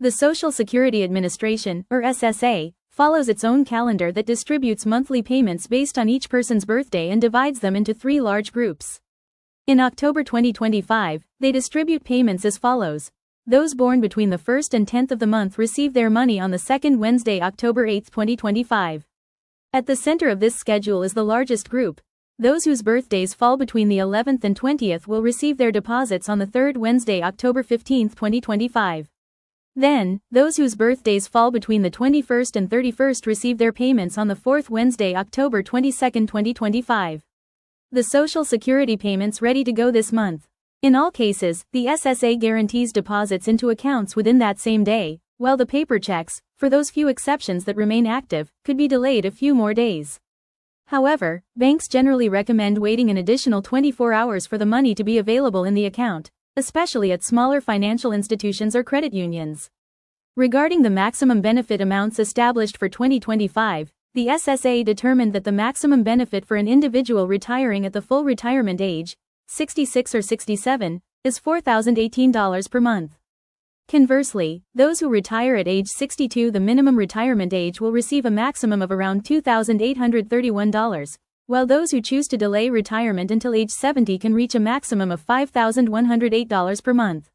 The Social Security Administration, or SSA, follows its own calendar that distributes monthly payments based on each person's birthday and divides them into 3 large groups. In October 2025, they distribute payments as follows. Those born between the 1st and 10th of the month receive their money on the second Wednesday, October 8, 2025. At the center of this schedule is the largest group. Those whose birthdays fall between the 11th and 20th will receive their deposits on the third Wednesday, October 15, 2025. Then, those whose birthdays fall between the 21st and 31st receive their payments on the fourth Wednesday, October 22, 2025. The Social Security payments ready to go this month. In all cases, the SSA guarantees deposits into accounts within that same day, while the paper checks, for those few exceptions that remain active, could be delayed a few more days. However, banks generally recommend waiting an additional 24 hours for the money to be available in the account, especially at smaller financial institutions or credit unions. Regarding the maximum benefit amounts established for 2025, the SSA determined that the maximum benefit for an individual retiring at the full retirement age, 66 or 67, is $4,018 per month. Conversely, those who retire at age 62, the minimum retirement age, will receive a maximum of around $2,831, while those who choose to delay retirement until age 70 can reach a maximum of $5,108 per month.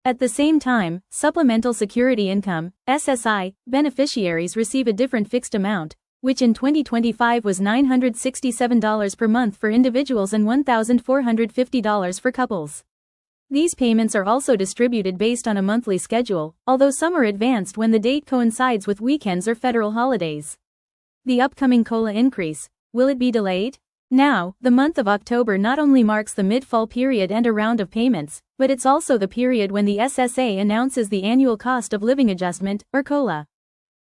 At the same time, Supplemental Security Income, SSI, beneficiaries receive a different fixed amount, which in 2025 was $967 per month for individuals and $1,450 for couples. These payments are also distributed based on a monthly schedule, although some are advanced when the date coincides with weekends or federal holidays. The upcoming COLA increase, will it be delayed? Now, the month of October not only marks the mid-fall period and a round of payments, but it's also the period when the SSA announces the annual cost of living adjustment, or COLA.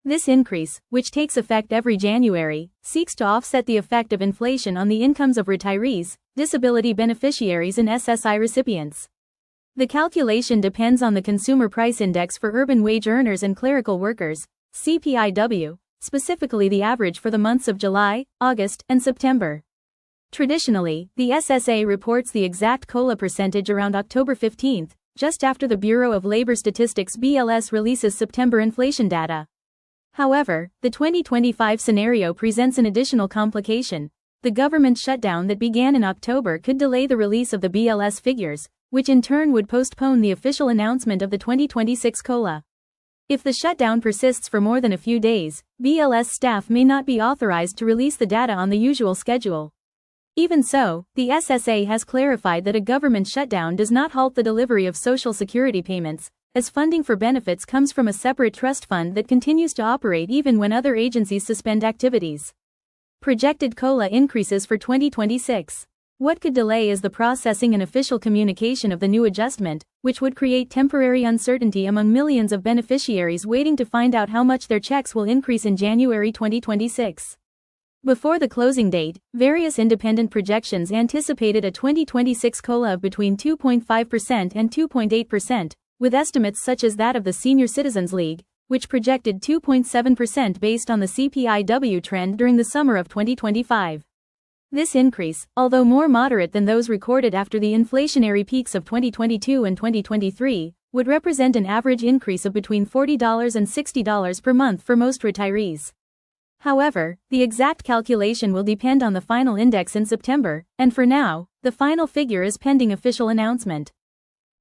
This increase, which takes effect every January, seeks to offset the effect of inflation on the incomes of retirees, disability beneficiaries and SSI recipients. The calculation depends on the Consumer Price Index for urban wage earners and clerical workers, CPIW, specifically the average for the months of July, August, and September. Traditionally, the SSA reports the exact COLA percentage around October 15, just after the Bureau of Labor Statistics (BLS) releases September inflation data. However, the 2025 scenario presents an additional complication. The government shutdown that began in October could delay the release of the BLS figures, which in turn would postpone the official announcement of the 2026 COLA. If the shutdown persists for more than a few days, BLS staff may not be authorized to release the data on the usual schedule. Even so, the SSA has clarified that a government shutdown does not halt the delivery of Social Security payments, as funding for benefits comes from a separate trust fund that continues to operate even when other agencies suspend activities. Projected COLA increases for 2026. What could delay is the processing and official communication of the new adjustment, which would create temporary uncertainty among millions of beneficiaries waiting to find out how much their checks will increase in January 2026. Before the closing date, various independent projections anticipated a 2026 COLA of between 2.5% and 2.8%, with estimates such as that of the Senior Citizens League, which projected 2.7% based on the CPIW trend during the summer of 2025. This increase, although more moderate than those recorded after the inflationary peaks of 2022 and 2023, would represent an average increase of between $40 and $60 per month for most retirees. However, the exact calculation will depend on the final index in September, and for now, the final figure is pending official announcement.